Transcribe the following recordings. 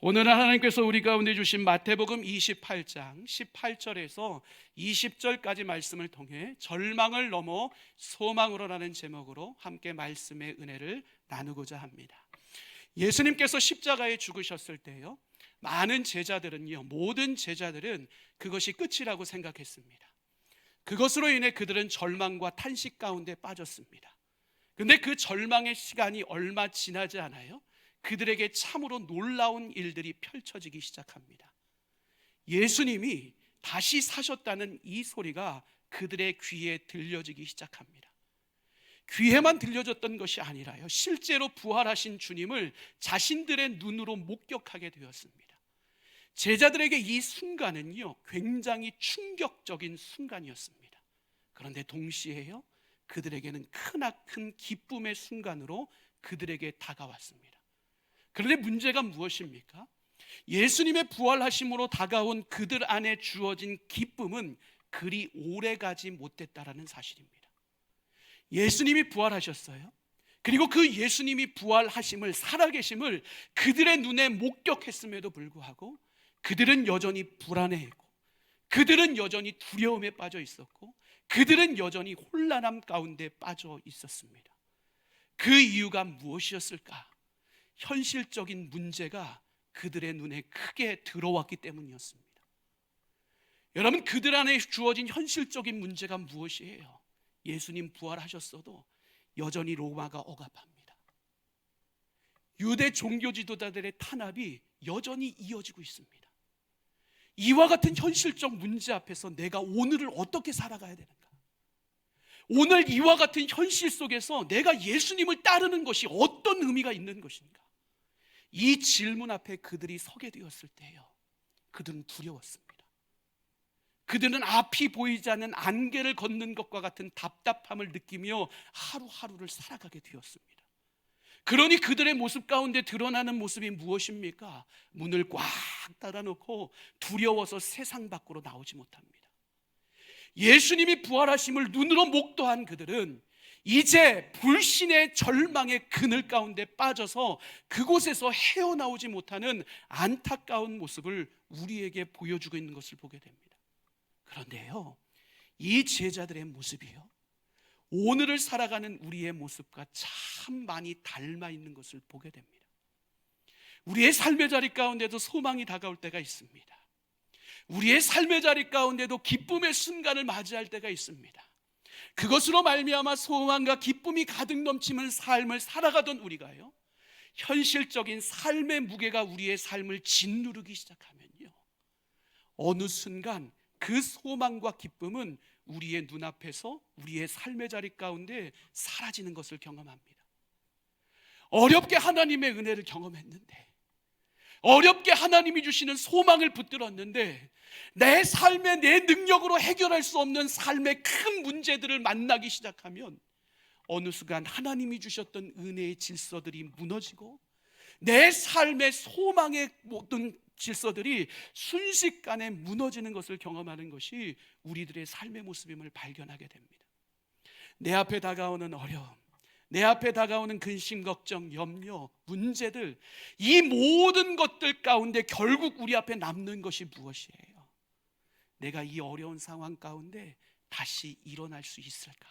오늘 하나님께서 우리 가운데 주신 마태복음 28장 18절에서 20절까지 말씀을 통해 절망을 넘어 소망으로라는 제목으로 함께 말씀의 은혜를 나누고자 합니다. 예수님께서 십자가에 죽으셨을 때요, 많은 제자들은요, 모든 제자들은 그것이 끝이라고 생각했습니다. 그것으로 인해 그들은 절망과 탄식 가운데 빠졌습니다. 그런데 그 절망의 시간이 얼마 지나지 않아요, 그들에게 참으로 놀라운 일들이 펼쳐지기 시작합니다. 예수님이 다시 사셨다는 이 소리가 그들의 귀에 들려지기 시작합니다. 귀에만 들려졌던 것이 아니라요, 실제로 부활하신 주님을 자신들의 눈으로 목격하게 되었습니다. 제자들에게 이 순간은요, 굉장히 충격적인 순간이었습니다. 그런데 동시에요, 그들에게는 크나큰 기쁨의 순간으로 그들에게 다가왔습니다. 그런데 문제가 무엇입니까? 예수님의 부활하심으로 다가온 그들 안에 주어진 기쁨은 그리 오래가지 못했다라는 사실입니다. 예수님이 부활하셨어요. 그리고 그 예수님이 부활하심을, 살아계심을 그들의 눈에 목격했음에도 불구하고 그들은 여전히 불안해했고, 그들은 여전히 두려움에 빠져 있었고, 그들은 여전히 혼란함 가운데 빠져 있었습니다. 그 이유가 무엇이었을까? 현실적인 문제가 그들의 눈에 크게 들어왔기 때문이었습니다. 여러분, 그들 안에 주어진 현실적인 문제가 무엇이에요? 예수님 부활하셨어도 여전히 로마가 억압합니다. 유대 종교 지도자들의 탄압이 여전히 이어지고 있습니다. 이와 같은 현실적 문제 앞에서 내가 오늘을 어떻게 살아가야 되는가? 오늘 이와 같은 현실 속에서 내가 예수님을 따르는 것이 어떤 의미가 있는 것인가? 이 질문 앞에 그들이 서게 되었을 때요, 그들은 두려웠습니다. 그들은 앞이 보이지 않는 안개를 걷는 것과 같은 답답함을 느끼며 하루하루를 살아가게 되었습니다. 그러니 그들의 모습 가운데 드러나는 모습이 무엇입니까? 문을 꽉 닫아놓고 두려워서 세상 밖으로 나오지 못합니다. 예수님이 부활하심을 눈으로 목도한 그들은 이제 불신의 절망의 그늘 가운데 빠져서 그곳에서 헤어나오지 못하는 안타까운 모습을 우리에게 보여주고 있는 것을 보게 됩니다. 그런데요, 이 제자들의 모습이요, 오늘을 살아가는 우리의 모습과 참 많이 닮아 있는 것을 보게 됩니다. 우리의 삶의 자리 가운데도 소망이 다가올 때가 있습니다. 우리의 삶의 자리 가운데도 기쁨의 순간을 맞이할 때가 있습니다. 그것으로 말미암아 소망과 기쁨이 가득 넘치는 삶을 살아가던 우리가요, 현실적인 삶의 무게가 우리의 삶을 짓누르기 시작하면요, 어느 순간 그 소망과 기쁨은 우리의 눈앞에서 우리의 삶의 자리 가운데 사라지는 것을 경험합니다. 어렵게 하나님의 은혜를 경험했는데, 어렵게 하나님이 주시는 소망을 붙들었는데, 내 삶에 내 능력으로 해결할 수 없는 삶의 큰 문제들을 만나기 시작하면 어느 순간 하나님이 주셨던 은혜의 질서들이 무너지고 내 삶의 소망의 모든 질서들이 순식간에 무너지는 것을 경험하는 것이 우리들의 삶의 모습임을 발견하게 됩니다. 내 앞에 다가오는 어려움, 내 앞에 다가오는 근심, 걱정, 염려, 문제들, 이 모든 것들 가운데 결국 우리 앞에 남는 것이 무엇이에요? 내가 이 어려운 상황 가운데 다시 일어날 수 있을까?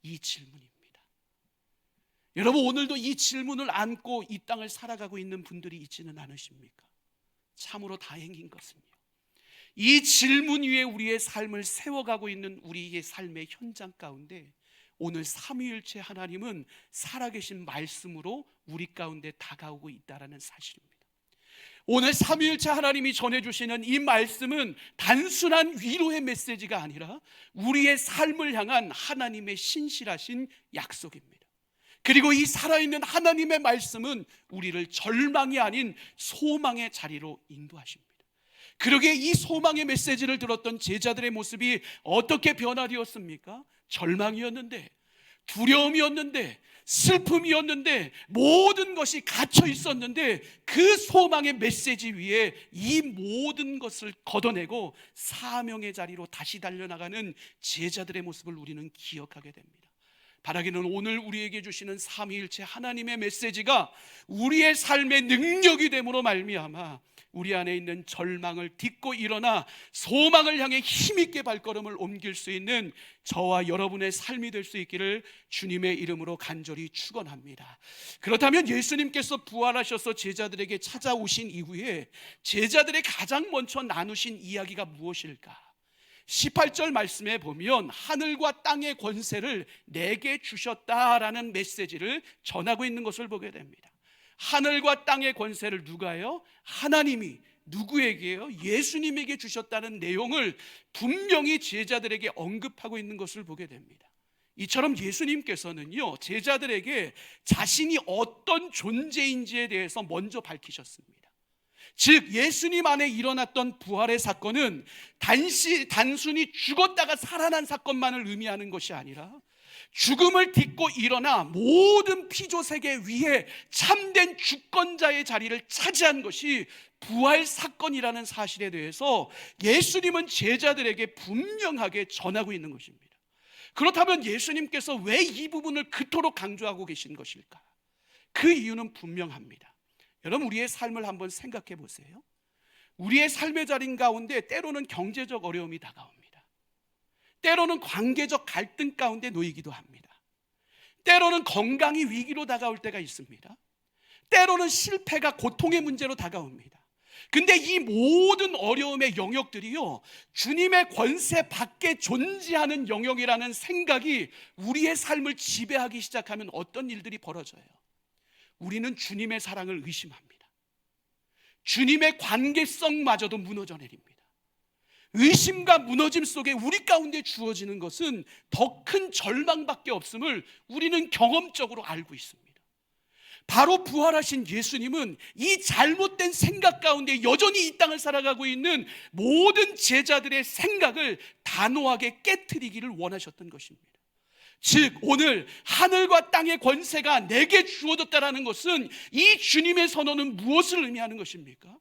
이 질문입니다. 여러분, 오늘도 이 질문을 안고 이 땅을 살아가고 있는 분들이 있지는 않으십니까? 참으로 다행인 것은요, 이 질문 위에 우리의 삶을 세워가고 있는 우리의 삶의 현장 가운데 오늘 삼위일체 하나님은 살아계신 말씀으로 우리 가운데 다가오고 있다는 사실입니다. 오늘 삼위일체 하나님이 전해주시는 이 말씀은 단순한 위로의 메시지가 아니라 우리의 삶을 향한 하나님의 신실하신 약속입니다. 그리고 이 살아있는 하나님의 말씀은 우리를 절망이 아닌 소망의 자리로 인도하십니다. 그러기에 이 소망의 메시지를 들었던 제자들의 모습이 어떻게 변화되었습니까? 절망이었는데, 두려움이었는데, 슬픔이었는데, 모든 것이 갇혀 있었는데 그 소망의 메시지 위에 이 모든 것을 걷어내고 사명의 자리로 다시 달려나가는 제자들의 모습을 우리는 기억하게 됩니다. 바라기는 오늘 우리에게 주시는 삼위일체 하나님의 메시지가 우리의 삶의 능력이 됨으로 말미암아 우리 안에 있는 절망을 딛고 일어나 소망을 향해 힘있게 발걸음을 옮길 수 있는 저와 여러분의 삶이 될 수 있기를 주님의 이름으로 간절히 축원합니다. 그렇다면 예수님께서 부활하셔서 제자들에게 찾아오신 이후에 제자들의 가장 먼저 나누신 이야기가 무엇일까? 18절 말씀에 보면 하늘과 땅의 권세를 내게 주셨다라는 메시지를 전하고 있는 것을 보게 됩니다. 하늘과 땅의 권세를 누가요? 하나님이 누구에게요? 예수님에게 주셨다는 내용을 분명히 제자들에게 언급하고 있는 것을 보게 됩니다. 이처럼 예수님께서는요, 제자들에게 자신이 어떤 존재인지에 대해서 먼저 밝히셨습니다. 즉 예수님 안에 일어났던 부활의 사건은 단순히 죽었다가 살아난 사건만을 의미하는 것이 아니라 죽음을 딛고 일어나 모든 피조세계 위에 참된 주권자의 자리를 차지한 것이 부활 사건이라는 사실에 대해서 예수님은 제자들에게 분명하게 전하고 있는 것입니다. 그렇다면 예수님께서 왜 이 부분을 그토록 강조하고 계신 것일까? 그 이유는 분명합니다. 여러분, 우리의 삶을 한번 생각해 보세요. 우리의 삶의 자리 가운데 때로는 경제적 어려움이 다가옵니다. 때로는 관계적 갈등 가운데 놓이기도 합니다. 때로는 건강이 위기로 다가올 때가 있습니다. 때로는 실패가 고통의 문제로 다가옵니다. 근데 이 모든 어려움의 영역들이요, 주님의 권세 밖에 존재하는 영역이라는 생각이 우리의 삶을 지배하기 시작하면 어떤 일들이 벌어져요? 우리는 주님의 사랑을 의심합니다. 주님의 관계성마저도 무너져 내립니다. 의심과 무너짐 속에 우리 가운데 주어지는 것은 더 큰 절망밖에 없음을 우리는 경험적으로 알고 있습니다. 바로 부활하신 예수님은 이 잘못된 생각 가운데 여전히 이 땅을 살아가고 있는 모든 제자들의 생각을 단호하게 깨트리기를 원하셨던 것입니다. 즉 오늘 하늘과 땅의 권세가 내게 주어졌다라는 것은 이 주님의 선언은 무엇을 의미하는 것입니까?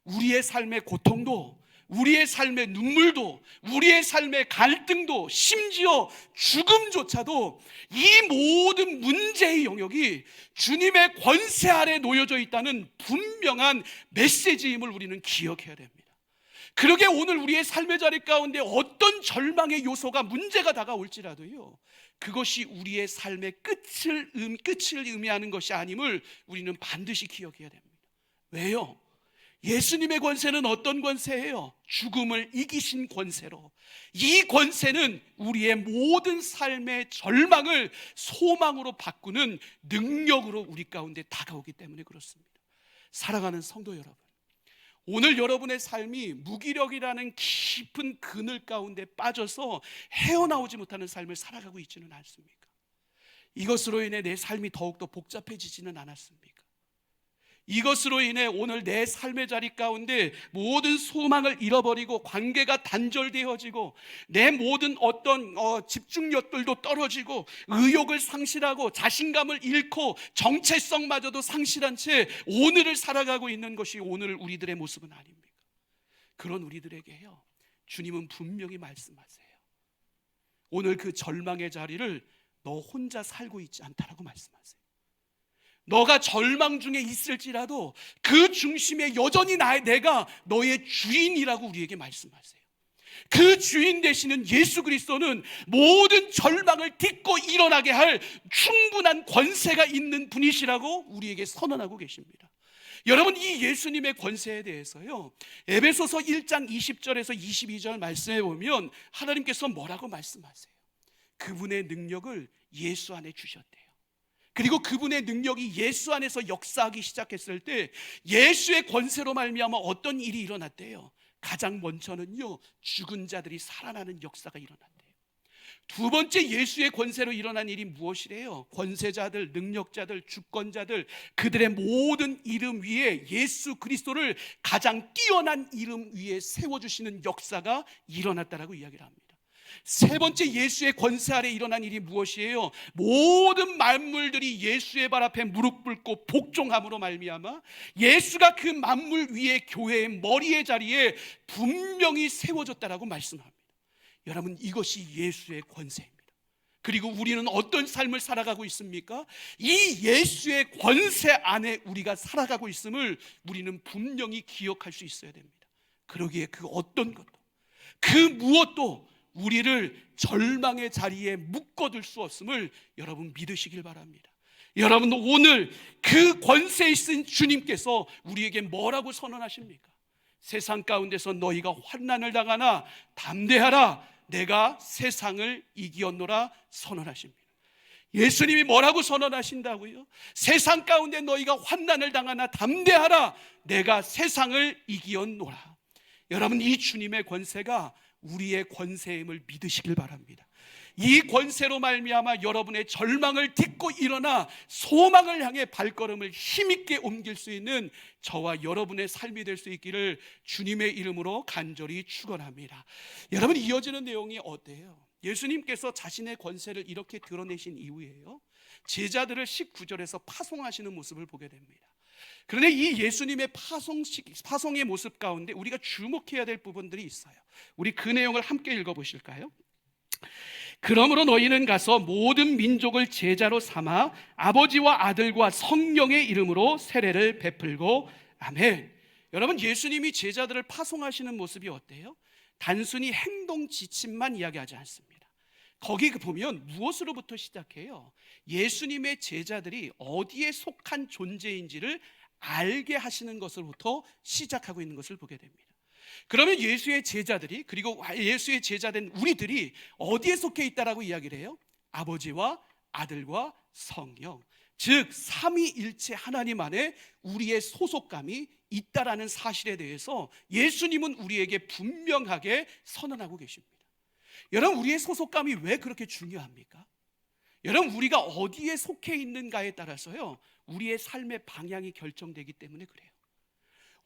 우리의 삶의 고통도, 우리의 삶의 눈물도, 우리의 삶의 갈등도, 심지어 죽음조차도 이 모든 문제의 영역이 주님의 권세 아래 놓여져 있다는 분명한 메시지임을 우리는 기억해야 됩니다. 그러게 오늘 우리의 삶의 자리 가운데 어떤 절망의 요소가 문제가 다가올지라도요, 그것이 우리의 삶의 끝을 의미하는 것이 아님을 우리는 반드시 기억해야 됩니다. 왜요? 예수님의 권세는 어떤 권세예요? 죽음을 이기신 권세로, 이 권세는 우리의 모든 삶의 절망을 소망으로 바꾸는 능력으로 우리 가운데 다가오기 때문에 그렇습니다. 사랑하는 성도 여러분, 오늘 여러분의 삶이 무기력이라는 깊은 그늘 가운데 빠져서 헤어나오지 못하는 삶을 살아가고 있지는 않습니까? 이것으로 인해 내 삶이 더욱더 복잡해지지는 않았습니까? 이것으로 인해 오늘 내 삶의 자리 가운데 모든 소망을 잃어버리고 관계가 단절되어지고 내 모든 어떤 집중력들도 떨어지고 의욕을 상실하고 자신감을 잃고 정체성마저도 상실한 채 오늘을 살아가고 있는 것이 오늘 우리들의 모습은 아닙니까? 그런 우리들에게요, 주님은 분명히 말씀하세요. 오늘 그 절망의 자리를 너 혼자 살고 있지 않다라고 말씀하세요. 너가 절망 중에 있을지라도 그 중심에 여전히 내가 너의 주인이라고 우리에게 말씀하세요. 그 주인 되시는 예수 그리스도는 모든 절망을 딛고 일어나게 할 충분한 권세가 있는 분이시라고 우리에게 선언하고 계십니다. 여러분, 이 예수님의 권세에 대해서요, 에베소서 1장 20절에서 22절 말씀해 보면 하나님께서 뭐라고 말씀하세요? 그분의 능력을 예수 안에 주셨대요. 그리고 그분의 능력이 예수 안에서 역사하기 시작했을 때 예수의 권세로 말미암아 어떤 일이 일어났대요? 가장 먼저는요, 죽은 자들이 살아나는 역사가 일어났대요. 두 번째 예수의 권세로 일어난 일이 무엇이래요? 권세자들, 능력자들, 주권자들, 그들의 모든 이름 위에 예수 그리스도를 가장 뛰어난 이름 위에 세워주시는 역사가 일어났다라고 이야기를 합니다. 세 번째 예수의 권세 아래 일어난 일이 무엇이에요? 모든 만물들이 예수의 발 앞에 무릎 꿇고 복종함으로 말미암아 예수가 그 만물 위에 교회의 머리의 자리에 분명히 세워졌다라고 말씀합니다. 여러분, 이것이 예수의 권세입니다. 그리고 우리는 어떤 삶을 살아가고 있습니까? 이 예수의 권세 안에 우리가 살아가고 있음을 우리는 분명히 기억할 수 있어야 됩니다. 그러기에 그 어떤 것도, 그 무엇도 우리를 절망의 자리에 묶어둘 수 없음을 여러분 믿으시길 바랍니다. 여러분, 오늘 그 권세에 있은 주님께서 우리에게 뭐라고 선언하십니까? 세상 가운데서 너희가 환난을 당하나 담대하라, 내가 세상을 이기었노라 선언하십니다. 예수님이 뭐라고 선언하신다고요? 세상 가운데 너희가 환난을 당하나 담대하라, 내가 세상을 이기었노라. 여러분, 이 주님의 권세가 우리의 권세임을 믿으시길 바랍니다. 이 권세로 말미암아 여러분의 절망을 딛고 일어나 소망을 향해 발걸음을 힘있게 옮길 수 있는 저와 여러분의 삶이 될 수 있기를 주님의 이름으로 간절히 축원합니다. 여러분, 이어지는 내용이 어때요? 예수님께서 자신의 권세를 이렇게 드러내신 이후에요, 제자들을 19절에서 파송하시는 모습을 보게 됩니다. 그런데 이 예수님의 파송의 모습 가운데 우리가 주목해야 될 부분들이 있어요. 우리 그 내용을 함께 읽어보실까요? 그러므로 너희는 가서 모든 민족을 제자로 삼아 아버지와 아들과 성령의 이름으로 세례를 베풀고 아멘. 여러분, 예수님이 제자들을 파송하시는 모습이 어때요? 단순히 행동 지침만 이야기하지 않습니다. 거기 보면 무엇으로부터 시작해요? 예수님의 제자들이 어디에 속한 존재인지를 알게 하시는 것으로부터 시작하고 있는 것을 보게 됩니다. 그러면 예수의 제자들이, 그리고 예수의 제자된 우리들이 어디에 속해 있다라고 이야기를 해요? 아버지와 아들과 성령, 즉 삼위일체 하나님 안에 우리의 소속감이 있다라는 사실에 대해서 예수님은 우리에게 분명하게 선언하고 계십니다. 여러분, 우리의 소속감이 왜 그렇게 중요합니까? 여러분, 우리가 어디에 속해 있는가에 따라서요, 우리의 삶의 방향이 결정되기 때문에 그래요.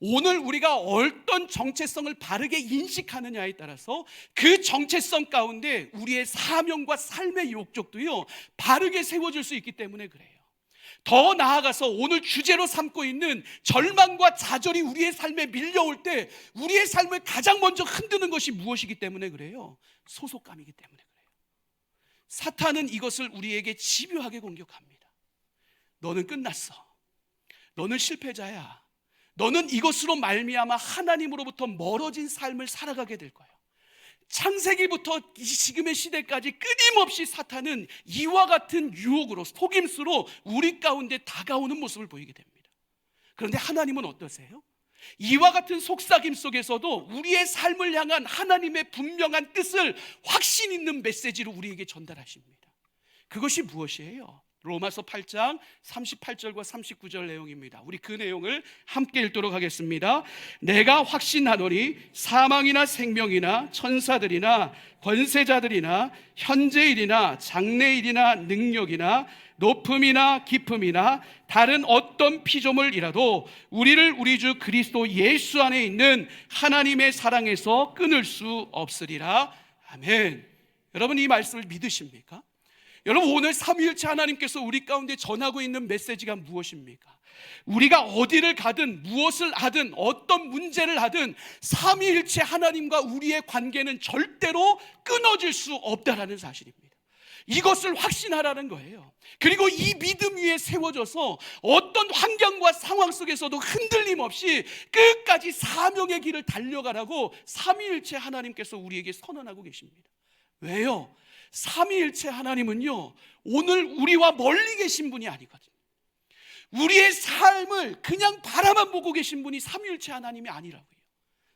오늘 우리가 어떤 정체성을 바르게 인식하느냐에 따라서 그 정체성 가운데 우리의 사명과 삶의 욕적도요, 바르게 세워질 수 있기 때문에 그래요. 더 나아가서 오늘 주제로 삼고 있는 절망과 좌절이 우리의 삶에 밀려올 때 우리의 삶을 가장 먼저 흔드는 것이 무엇이기 때문에 그래요? 소속감이기 때문에 그래요. 사탄은 이것을 우리에게 집요하게 공격합니다. 너는 끝났어. 너는 실패자야. 너는 이것으로 말미암아 하나님으로부터 멀어진 삶을 살아가게 될 거야. 창세기부터 지금의 시대까지 끊임없이 사탄은 이와 같은 유혹으로, 속임수로 우리 가운데 다가오는 모습을 보이게 됩니다. 그런데 하나님은 어떠세요? 이와 같은 속삭임 속에서도 우리의 삶을 향한 하나님의 분명한 뜻을 확신 있는 메시지로 우리에게 전달하십니다. 그것이 무엇이에요? 로마서 8장 38절과 39절 내용입니다. 우리 그 내용을 함께 읽도록 하겠습니다. 내가 확신하노니 사망이나 생명이나 천사들이나 권세자들이나 현재일이나 장래일이나 능력이나 높음이나 깊음이나 다른 어떤 피조물이라도 우리를 우리 주 그리스도 예수 안에 있는 하나님의 사랑에서 끊을 수 없으리라. 아멘. 여러분, 이 말씀을 믿으십니까? 여러분, 오늘 삼위일체 하나님께서 우리 가운데 전하고 있는 메시지가 무엇입니까? 우리가 어디를 가든 무엇을 하든 어떤 문제를 하든 삼위일체 하나님과 우리의 관계는 절대로 끊어질 수 없다라는 사실입니다. 이것을 확신하라는 거예요. 그리고 이 믿음 위에 세워져서 어떤 환경과 상황 속에서도 흔들림 없이 끝까지 사명의 길을 달려가라고 삼위일체 하나님께서 우리에게 선언하고 계십니다. 왜요? 삼위일체 하나님은요, 오늘 우리와 멀리 계신 분이 아니거든요. 우리의 삶을 그냥 바라만 보고 계신 분이 삼위일체 하나님이 아니라고요.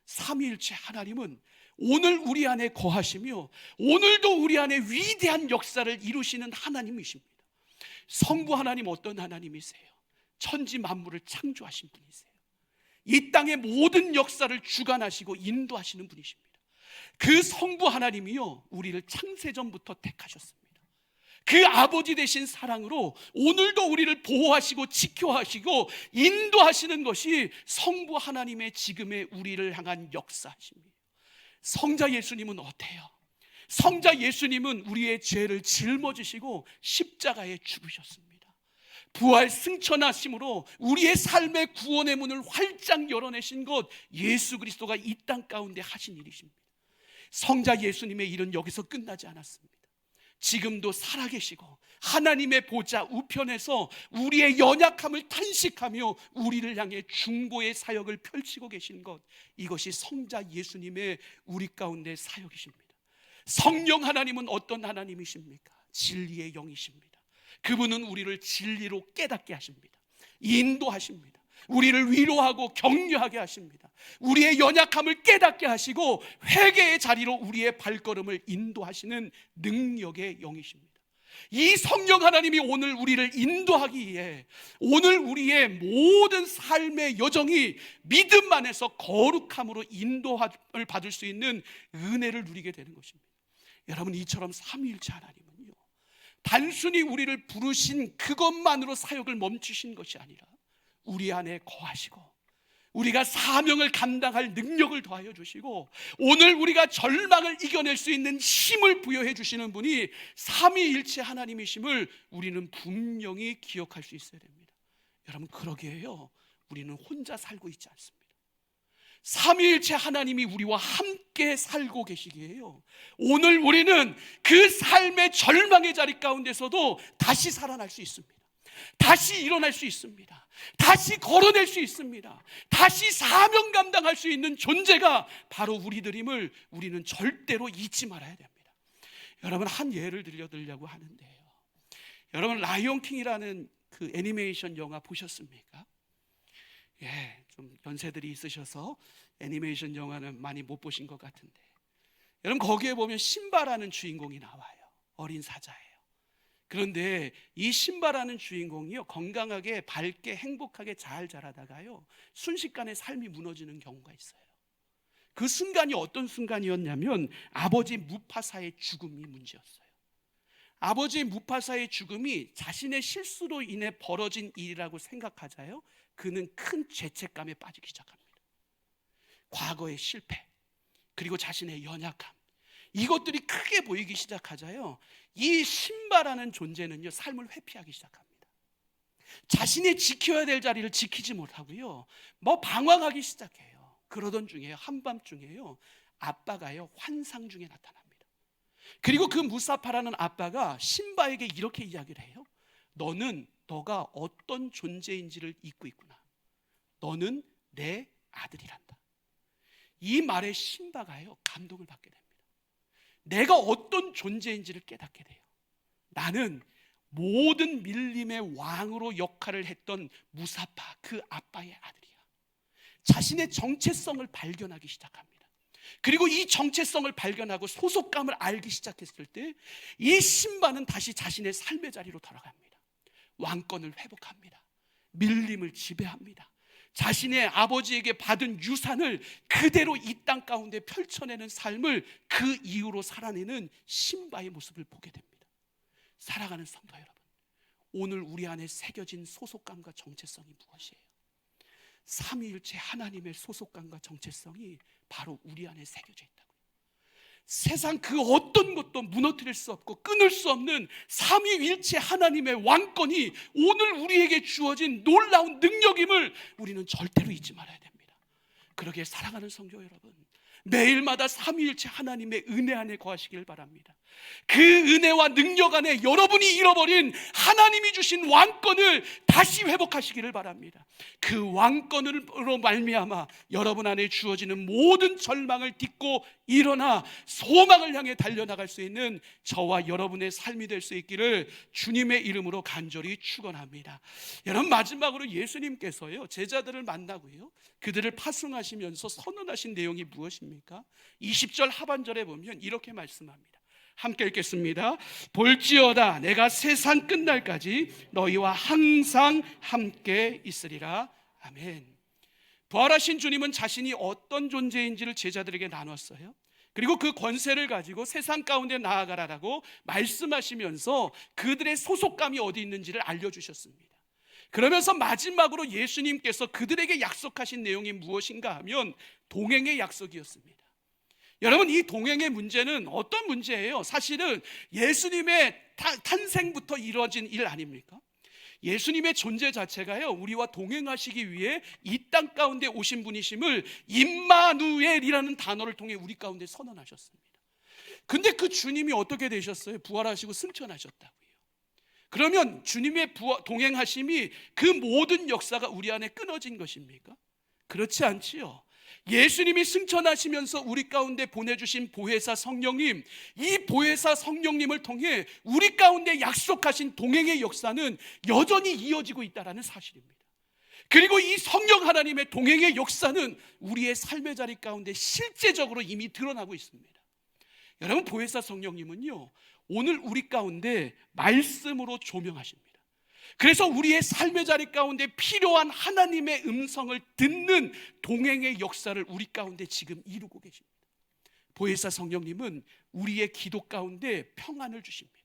삼위일체 하나님은 오늘 우리 안에 거하시며 오늘도 우리 안에 위대한 역사를 이루시는 하나님이십니다. 성부 하나님, 어떤 하나님이세요? 천지 만물을 창조하신 분이세요. 이 땅의 모든 역사를 주관하시고 인도하시는 분이십니다. 그 성부 하나님이요, 우리를 창세전부터 택하셨습니다. 그 아버지 되신 사랑으로 오늘도 우리를 보호하시고 지켜하시고 인도하시는 것이 성부 하나님의 지금의 우리를 향한 역사십니다. 성자 예수님은 어때요? 성자 예수님은 우리의 죄를 짊어지시고 십자가에 죽으셨습니다. 부활 승천하심으로 우리의 삶의 구원의 문을 활짝 열어내신 것, 예수 그리스도가 이 땅 가운데 하신 일이십니다. 성자 예수님의 일은 여기서 끝나지 않았습니다. 지금도 살아계시고 하나님의 보좌 우편에서 우리의 연약함을 탄식하며 우리를 향해 중보의 사역을 펼치고 계신 것, 이것이 성자 예수님의 우리 가운데 사역이십니다. 성령 하나님은 어떤 하나님이십니까? 진리의 영이십니다. 그분은 우리를 진리로 깨닫게 하십니다. 인도하십니다. 우리를 위로하고 격려하게 하십니다. 우리의 연약함을 깨닫게 하시고 회개의 자리로 우리의 발걸음을 인도하시는 능력의 영이십니다. 이 성령 하나님이 오늘 우리를 인도하기 위해 오늘 우리의 모든 삶의 여정이 믿음 안에서 거룩함으로 인도함을 받을 수 있는 은혜를 누리게 되는 것입니다. 여러분, 이처럼 삼위일체 하나님은요, 단순히 우리를 부르신 그것만으로 사역을 멈추신 것이 아니라 우리 안에 거하시고 우리가 사명을 감당할 능력을 더하여 주시고 오늘 우리가 절망을 이겨낼 수 있는 힘을 부여해 주시는 분이 삼위일체 하나님이심을 우리는 분명히 기억할 수 있어야 됩니다. 여러분, 그러기에요, 우리는 혼자 살고 있지 않습니다. 삼위일체 하나님이 우리와 함께 살고 계시기에요, 오늘 우리는 그 삶의 절망의 자리 가운데서도 다시 살아날 수 있습니다. 다시 일어날 수 있습니다. 다시 걸어낼 수 있습니다. 다시 사명 감당할 수 있는 존재가 바로 우리들임을 우리는 절대로 잊지 말아야 됩니다. 여러분, 한 예를 들려드리려고 하는데요, 여러분, 라이온킹이라는 그 애니메이션 영화 보셨습니까? 예, 좀 연세들이 있으셔서 애니메이션 영화는 많이 못 보신 것 같은데, 여러분, 거기에 보면 심바라는 주인공이 나와요. 어린 사자예요. 그런데 이 심바라는 주인공이요, 건강하게 밝게 행복하게 잘 자라다가요 순식간에 삶이 무너지는 경우가 있어요. 그 순간이 어떤 순간이었냐면 아버지 무파사의 죽음이 문제였어요. 아버지 무파사의 죽음이 자신의 실수로 인해 벌어진 일이라고 생각하자요, 그는 큰 죄책감에 빠지기 시작합니다. 과거의 실패, 그리고 자신의 연약함, 이것들이 크게 보이기 시작하자요, 이 심바라는 존재는요 삶을 회피하기 시작합니다. 자신이 지켜야 될 자리를 지키지 못하고요 방황하기 시작해요. 그러던 중에 한밤중에요 아빠가요 환상 중에 나타납니다. 그리고 그 무사파라는 아빠가 심바에게 이렇게 이야기를 해요. 너가 어떤 존재인지를 잊고 있구나. 너는 내 아들이란다. 이 말에 심바가요 감동을 받게 됩니다. 내가 어떤 존재인지를 깨닫게 돼요. 나는 모든 밀림의 왕으로 역할을 했던 무사파, 그 아빠의 아들이야. 자신의 정체성을 발견하기 시작합니다. 그리고 이 정체성을 발견하고 소속감을 알기 시작했을 때 이 심바는 다시 자신의 삶의 자리로 돌아갑니다. 왕권을 회복합니다. 밀림을 지배합니다. 자신의 아버지에게 받은 유산을 그대로 이 땅 가운데 펼쳐내는 삶을 그 이후로 살아내는 심바의 모습을 보게 됩니다. 사랑하는 성도 여러분, 오늘 우리 안에 새겨진 소속감과 정체성이 무엇이에요? 삼위일체 하나님의 소속감과 정체성이 바로 우리 안에 새겨져 있다고요. 세상 그 어떤 것도 무너뜨릴 수 없고 끊을 수 없는 삼위일체 하나님의 왕권이 오늘 우리에게 주어진 놀라운 능력임을 우리는 절대로 잊지 말아야 됩니다. 그러기에 사랑하는 성도 여러분, 매일마다 삼위일체 하나님의 은혜 안에 거하시길 바랍니다. 그 은혜와 능력 안에 여러분이 잃어버린 하나님이 주신 왕권을 다시 회복하시기를 바랍니다. 그 왕권으로 말미암아 여러분 안에 주어지는 모든 절망을 딛고 일어나 소망을 향해 달려나갈 수 있는 저와 여러분의 삶이 될 수 있기를 주님의 이름으로 간절히 축원합니다. 여러분, 마지막으로 예수님께서요 제자들을 만나고요 그들을 파송하시면서 선언하신 내용이 무엇입니까? 20절 하반절에 보면 이렇게 말씀합니다. 함께 읽겠습니다. 볼지어다 내가 세상 끝날까지 너희와 항상 함께 있으리라. 아멘. 부활하신 주님은 자신이 어떤 존재인지를 제자들에게 나눴어요. 그리고 그 권세를 가지고 세상 가운데 나아가라라고 말씀하시면서 그들의 소속감이 어디 있는지를 알려주셨습니다. 그러면서 마지막으로 예수님께서 그들에게 약속하신 내용이 무엇인가 하면 동행의 약속이었습니다. 여러분, 이 동행의 문제는 어떤 문제예요? 사실은 예수님의 탄생부터 이루어진 일 아닙니까? 예수님의 존재 자체가요 우리와 동행하시기 위해 이 땅 가운데 오신 분이심을 임마누엘이라는 단어를 통해 우리 가운데 선언하셨습니다. 근데 그 주님이 어떻게 되셨어요? 부활하시고 승천하셨다고요. 그러면 주님의 동행하심이 그 모든 역사가 우리 안에 끊어진 것입니까? 그렇지 않지요. 예수님이 승천하시면서 우리 가운데 보내주신 보혜사 성령님, 이 보혜사 성령님을 통해 우리 가운데 약속하신 동행의 역사는 여전히 이어지고 있다는 사실입니다. 그리고 이 성령 하나님의 동행의 역사는 우리의 삶의 자리 가운데 실제적으로 이미 드러나고 있습니다. 여러분, 보혜사 성령님은요, 오늘 우리 가운데 말씀으로 조명하십니다. 그래서 우리의 삶의 자리 가운데 필요한 하나님의 음성을 듣는 동행의 역사를 우리 가운데 지금 이루고 계십니다. 보혜사 성령님은 우리의 기도 가운데 평안을 주십니다.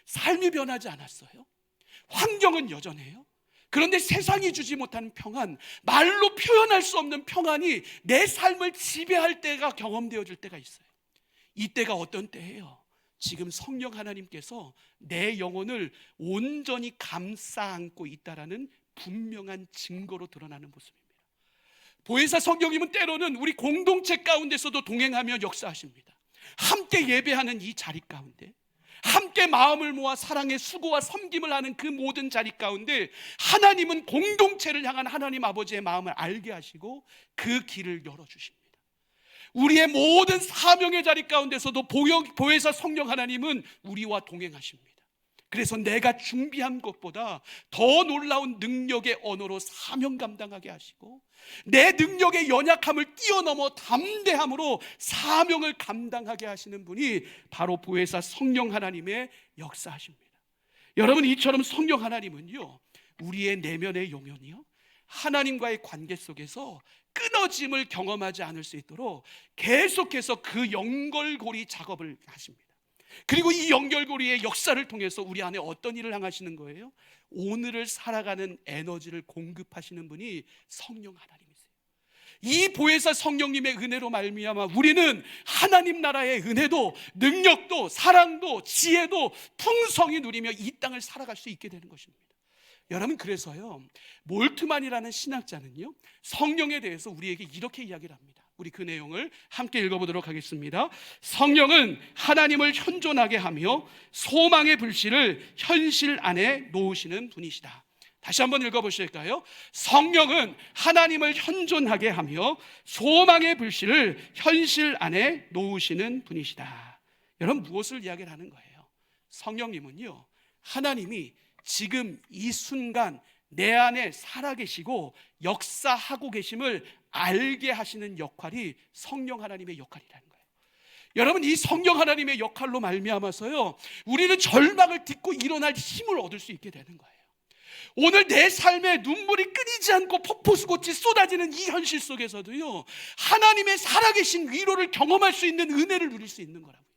삶이 변하지 않았어요. 환경은 여전해요. 그런데 세상이 주지 못하는 평안, 말로 표현할 수 없는 평안이 내 삶을 지배할 때가 경험되어질 때가 있어요. 이때가 어떤 때예요? 지금 성령 하나님께서 내 영혼을 온전히 감싸 안고 있다라는 분명한 증거로 드러나는 모습입니다. 보혜사 성령님은 때로는 우리 공동체 가운데서도 동행하며 역사하십니다. 함께 예배하는 이 자리 가운데, 함께 마음을 모아 사랑의 수고와 섬김을 하는 그 모든 자리 가운데 하나님은 공동체를 향한 하나님 아버지의 마음을 알게 하시고 그 길을 열어주십니다. 우리의 모든 사명의 자리 가운데서도 보혜사 성령 하나님은 우리와 동행하십니다. 그래서 내가 준비한 것보다 더 놀라운 능력의 언어로 사명 감당하게 하시고, 내 능력의 연약함을 뛰어넘어 담대함으로 사명을 감당하게 하시는 분이 바로 보혜사 성령 하나님의 역사하십니다. 여러분, 이처럼 성령 하나님은요, 우리의 내면의 용연이요, 하나님과의 관계 속에서 끊어짐을 경험하지 않을 수 있도록 계속해서 그 연결고리 작업을 하십니다. 그리고 이 연결고리의 역사를 통해서 우리 안에 어떤 일을 행하시는 거예요? 오늘을 살아가는 에너지를 공급하시는 분이 성령 하나님이세요. 이 보혜사 성령님의 은혜로 말미암아 우리는 하나님 나라의 은혜도 능력도 사랑도 지혜도 풍성히 누리며 이 땅을 살아갈 수 있게 되는 것입니다. 여러분, 그래서요, 몰트만이라는 신학자는요, 성령에 대해서 우리에게 이렇게 이야기를 합니다. 우리 그 내용을 함께 읽어보도록 하겠습니다. 성령은 하나님을 현존하게 하며 소망의 불씨를 현실 안에 놓으시는 분이시다. 다시 한번 읽어보실까요? 성령은 하나님을 현존하게 하며 소망의 불씨를 현실 안에 놓으시는 분이시다. 여러분, 무엇을 이야기를 하는 거예요? 성령님은요, 하나님이 지금 이 순간 내 안에 살아계시고 역사하고 계심을 알게 하시는 역할이 성령 하나님의 역할이라는 거예요. 여러분, 이 성령 하나님의 역할로 말미암아서요, 우리는 절망을 딛고 일어날 힘을 얻을 수 있게 되는 거예요. 오늘 내 삶에 눈물이 끊이지 않고 폭포수같이 쏟아지는 이 현실 속에서도요, 하나님의 살아계신 위로를 경험할 수 있는 은혜를 누릴 수 있는 거라고요.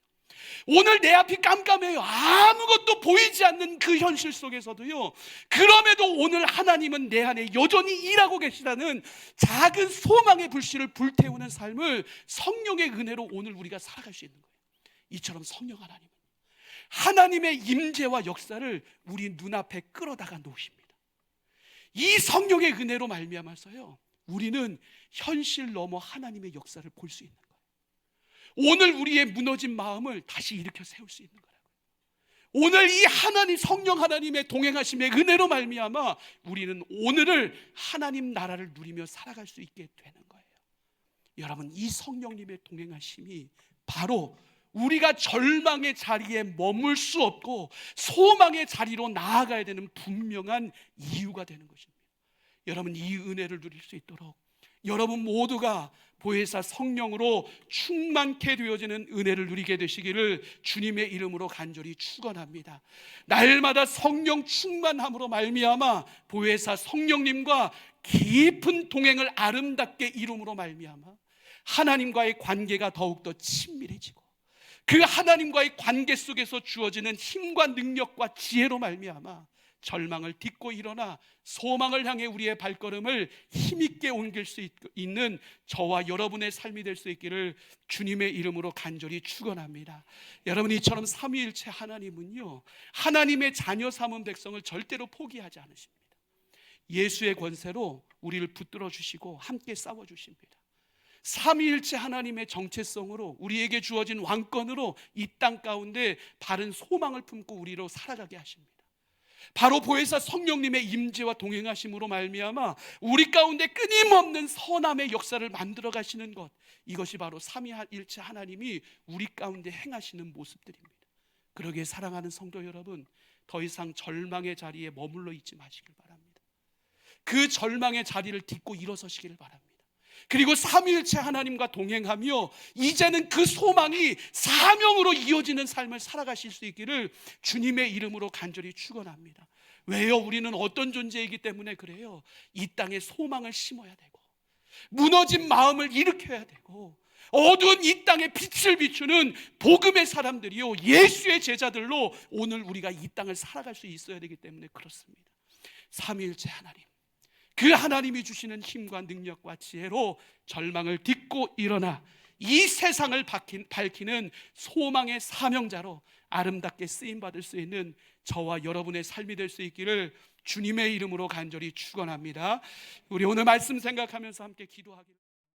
오늘 내 앞이 깜깜해요. 아무것도 보이지 않는 그 현실 속에서도요, 그럼에도 오늘 하나님은 내 안에 여전히 일하고 계시다는 작은 소망의 불씨를 불태우는 삶을 성령의 은혜로 오늘 우리가 살아갈 수 있는 거예요. 이처럼 성령 하나님은 하나님의 임재와 역사를 우리 눈앞에 끌어다가 놓으십니다. 이 성령의 은혜로 말미암아서요, 우리는 현실 넘어 하나님의 역사를 볼 수 있는 거예요. 오늘 우리의 무너진 마음을 다시 일으켜 세울 수 있는 거라고요. 오늘 이 하나님, 성령 하나님의 동행하심의 은혜로 말미암아 우리는 오늘을 하나님 나라를 누리며 살아갈 수 있게 되는 거예요. 여러분, 이 성령님의 동행하심이 바로 우리가 절망의 자리에 머물 수 없고 소망의 자리로 나아가야 되는 분명한 이유가 되는 것입니다. 여러분, 이 은혜를 누릴 수 있도록 여러분 모두가 보혜사 성령으로 충만케 되어지는 은혜를 누리게 되시기를 주님의 이름으로 간절히 축원합니다. 날마다 성령 충만함으로 말미암아 보혜사 성령님과 깊은 동행을 아름답게 이룸으로 말미암아 하나님과의 관계가 더욱더 친밀해지고, 그 하나님과의 관계 속에서 주어지는 힘과 능력과 지혜로 말미암아 절망을 딛고 일어나 소망을 향해 우리의 발걸음을 힘있게 옮길 수 있는 저와 여러분의 삶이 될 수 있기를 주님의 이름으로 간절히 축원합니다. 여러분, 이처럼 삼위일체 하나님은요, 하나님의 자녀 삼은 백성을 절대로 포기하지 않으십니다. 예수의 권세로 우리를 붙들어 주시고 함께 싸워 주십니다. 삼위일체 하나님의 정체성으로 우리에게 주어진 왕권으로 이 땅 가운데 바른 소망을 품고 우리로 살아가게 하십니다. 바로 보혜사 성령님의 임재와 동행하심으로 말미암아 우리 가운데 끊임없는 선함의 역사를 만들어 가시는 것, 이것이 바로 삼위일체 하나님이 우리 가운데 행하시는 모습들입니다. 그러기에 사랑하는 성도 여러분, 더 이상 절망의 자리에 머물러 있지 마시길 바랍니다. 그 절망의 자리를 딛고 일어서시길 바랍니다. 그리고 삼위일체 하나님과 동행하며 이제는 그 소망이 사명으로 이어지는 삶을 살아가실 수 있기를 주님의 이름으로 간절히 축원합니다. 왜요? 우리는 어떤 존재이기 때문에 그래요. 이 땅에 소망을 심어야 되고, 무너진 마음을 일으켜야 되고, 어두운 이 땅에 빛을 비추는 복음의 사람들이요, 예수의 제자들로 오늘 우리가 이 땅을 살아갈 수 있어야 되기 때문에 그렇습니다. 삼위일체 하나님, 그 하나님이 주시는 힘과 능력과 지혜로 절망을 딛고 일어나 이 세상을 밝히는 소망의 사명자로 아름답게 쓰임받을 수 있는 저와 여러분의 삶이 될 수 있기를 주님의 이름으로 간절히 축원합니다. 우리 오늘 말씀 생각하면서 함께 기도하기를